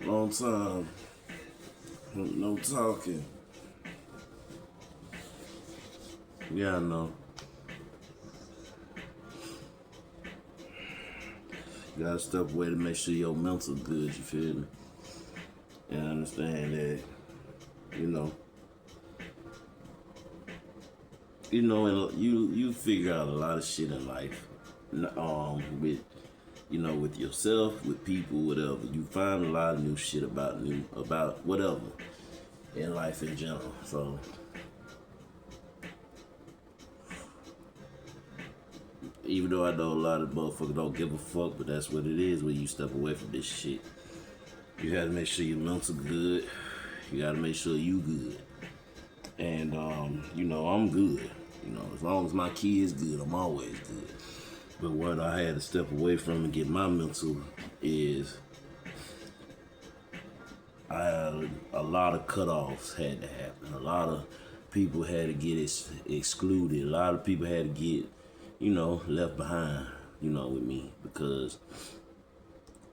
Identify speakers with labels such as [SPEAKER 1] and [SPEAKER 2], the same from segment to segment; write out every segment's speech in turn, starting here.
[SPEAKER 1] Long time. No talking. Yeah, I know. You gotta step away to make sure your mental good, you feel me? And I understand that, you know. And you figure out a lot of shit in life. With with yourself, with people, whatever. You find a lot of new shit about whatever in life in general. So even though I know a lot of motherfuckers don't give a fuck, but that's what it is when you step away from this shit. You gotta make sure your mental good. You gotta make sure you good. And I'm good. As long as my kid's good, I'm always good. But what I had to step away from and get my mental is I had a lot of cutoffs had to happen. A lot of people had to get excluded. A lot of people had to get, left behind, with me, because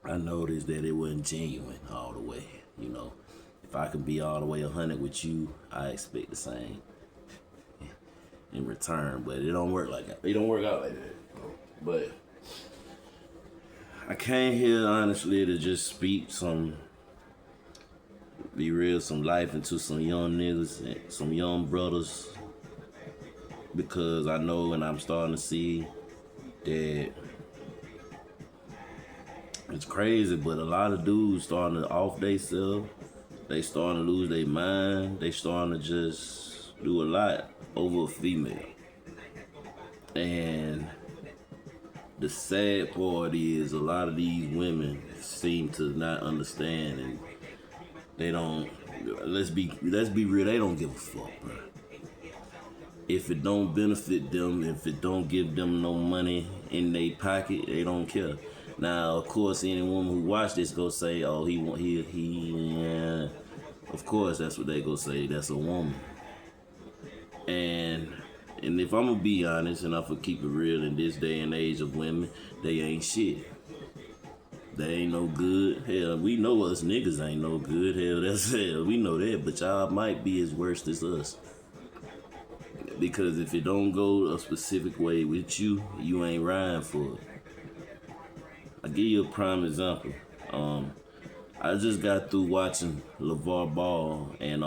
[SPEAKER 1] I noticed that it wasn't genuine all the way. If I could be all the way 100 with you, I expect the same in return. But it don't work like that. It don't work out like that. But I came here honestly to just be real, some life into some young niggas, some young brothers, because I know and I'm starting to see that it's crazy, but a lot of dudes starting to off themselves. They starting to lose their mind. They starting to just do a lot over a female. And the sad part is a lot of these women seem to not understand, and they don't. Let's be real. They don't give a fuck, bro. If it don't benefit them, if it don't give them no money in their pocket, they don't care. Now, of course, any woman who watch this go say, "Oh, he." Of course, that's what they go say. That's a woman. And if I'm gonna be honest, and I'm gonna keep it real, in this day and age of women, they ain't shit. They ain't no good. Hell, we know us niggas ain't no good. Hell, we know that. But y'all might be as worst as us. Because if it don't go a specific way with you, you ain't riding for it. I'll give you a prime example. I just got through watching LaVar Ball and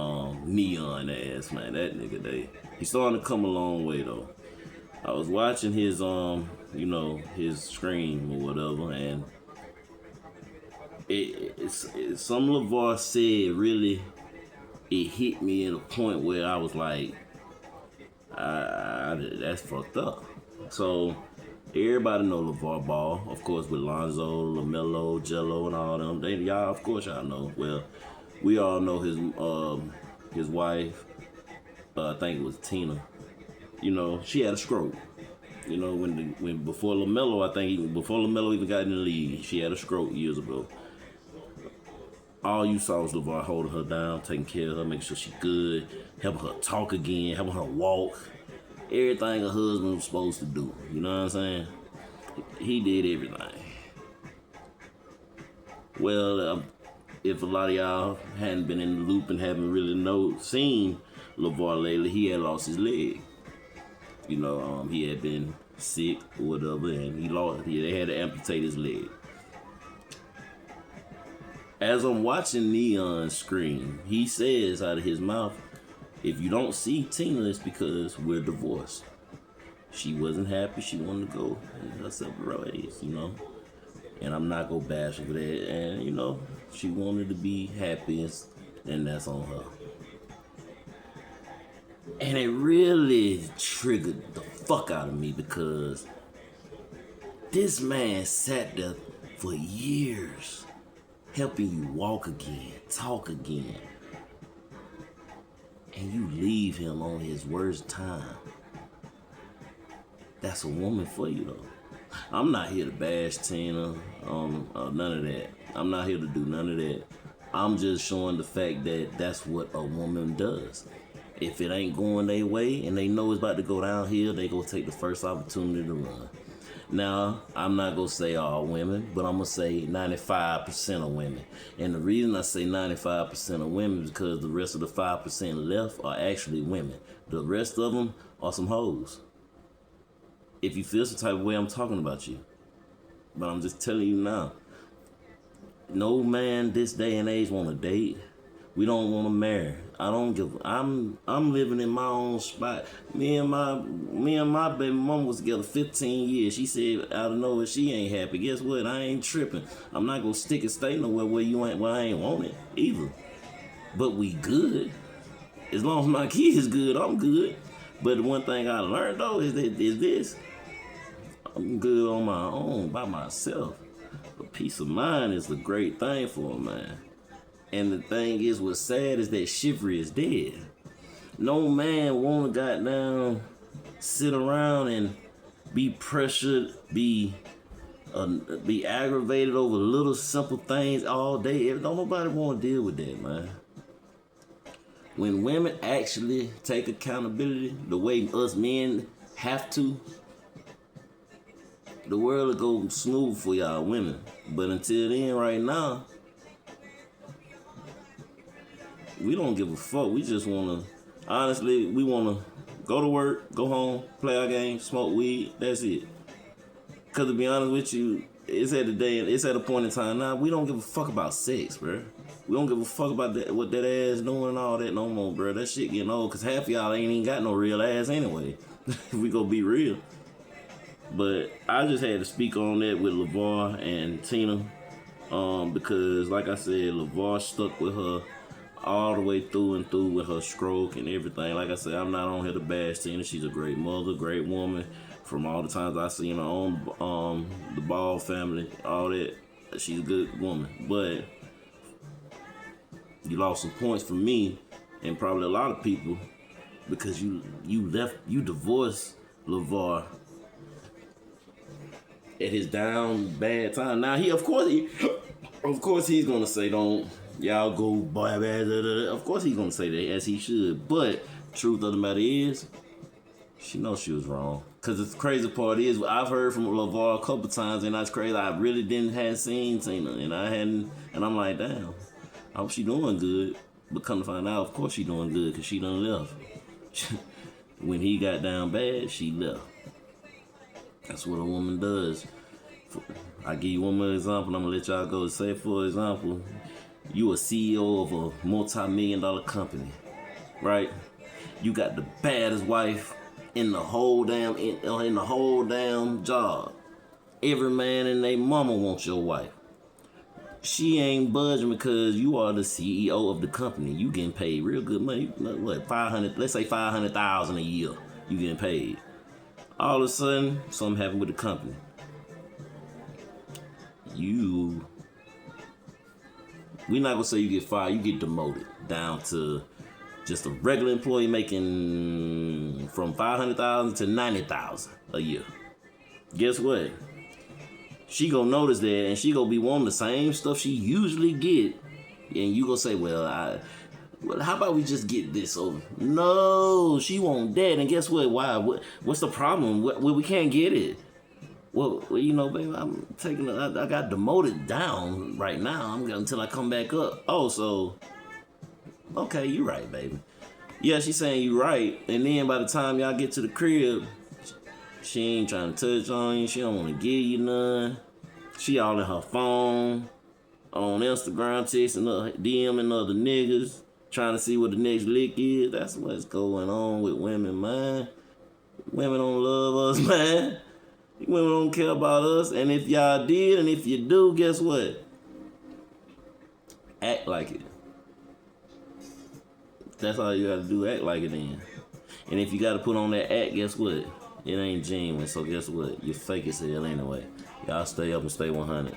[SPEAKER 1] Neon ass, man. That nigga, he's starting to come a long way though. I was watching his his stream or whatever, and it's some LaVar said really, it hit me at a point where I was like, that's fucked up. So everybody know LaVar Ball, of course, with Lonzo, LaMelo, Jello, and all them. Of course, y'all know. Well, we all know his wife. I think it was Tina. She had a stroke. Before LaMelo, before LaMelo even got in the league, she had a stroke years ago. All you saw was LaVar holding her down, taking care of her, making sure she good, helping her talk again, helping her walk. Everything a husband was supposed to do. You know what I'm saying? He did everything. Well, if a lot of y'all hadn't been in the loop and haven't really seen LaVar lately, he had lost his leg. He had been sick or whatever, and they had to amputate his leg. As I'm watching Neon scream, he says out of his mouth, "If you don't see Tina, it's because we're divorced. She wasn't happy. She wanted to go her separate ways, And I'm not gonna bash her for that. And, she wanted to be happy, and that's on her. And it really triggered the fuck out of me, because this man sat there for years helping you walk again, talk again. And you leave him on his worst time. That's a woman for you, though. I'm not here to bash Tina, none of that. I'm not here to do none of that. I'm just showing the fact that that's what a woman does. If it ain't going their way and they know it's about to go downhill, they go take the first opportunity to run. Now, I'm not going to say all women, but I'm going to say 95% of women. And the reason I say 95% of women is because the rest of the 5% left are actually women. The rest of them are some hoes. If you feel some type of way, I'm talking about you. But I'm just telling you now. No man this day and age want to date. We don't want to marry. I'm living in my own spot. Me and my baby mama was together 15 years. She said out of nowhere she ain't happy. Guess what? I ain't tripping. I'm not gonna stick and stay nowhere where I ain't want it either. But we good. As long as my kid's good, I'm good. But the one thing I learned though is this. I'm good on my own by myself. But peace of mind is a great thing for a man. And the thing is, what's sad is that chivalry is dead. No man wanna goddamn sit around and be pressured, be aggravated over little simple things all day. Don't nobody wanna deal with that, man. When women actually take accountability the way us men have to, the world will go smooth for y'all women. But until then, right now, we don't give a fuck. We just want to, honestly, we want to go to work, go home, play our game, smoke weed. That's it. Because to be honest with you, it's at a point in time now, we don't give a fuck about sex, bro. We don't give a fuck about that, what that ass doing and all that no more, bro. That shit getting old because half of y'all ain't even got no real ass anyway. We gonna be real. But I just had to speak on that with LaVar and Tina. Because like I said, LaVar stuck with her all the way through and through with her stroke and everything. Like I said, I'm not on here to bash Tina. She's a great mother, great woman. From all the times I seen her on the Ball family, all that, she's a good woman. But you lost some points for me and probably a lot of people because you divorced LaVar at his down bad time. Now of course he's gonna say don't. Y'all go boy bad. Of course he's gonna say that as he should. But truth of the matter is, she knows she was wrong. Cause the crazy part is, I've heard from LaVar a couple times, and that's crazy. I really hadn't seen Tina, and I'm like, damn, I hope she doing good. But come to find out, of course she doing good, cause she done left. When he got down bad, she left. That's what a woman does. I give you one more example. I'm gonna let y'all go. Say for example, you a CEO of a multi-million-dollar company, right? You got the baddest wife in the whole damn job. Every man and their mama wants your wife. She ain't budging because you are the CEO of the company. You getting paid real good money. What, 500? Let's say 500,000 a year. You getting paid. All of a sudden, something happened with the company. We're not gonna say you get fired. You get demoted down to just a regular employee making from 500,000 to 90,000 a year. Guess what? She gonna notice that, and she gonna be wanting the same stuff she usually get, and you gonna say, "Well, how about we just get this over?" No, she want that, and guess what? Why? What's the problem? We can't get it. Well, you know, baby, I got demoted down right now. Until I come back up. Oh, so. Okay, you right, baby. Yeah, she's saying you right. And then by the time y'all get to the crib, she ain't trying to touch on you. She don't want to give you none. She all in her phone, on Instagram, texting, DMing other niggas, trying to see what the next lick is. That's what's going on with women, man. Women don't love us, man. Women don't care about us. And if y'all did, and if you do, guess what? Act like it. That's all you gotta do, act like it then. And if you gotta put on that act, guess what? It ain't genuine, so guess what? You're fake as hell anyway. Y'all stay up and stay 100.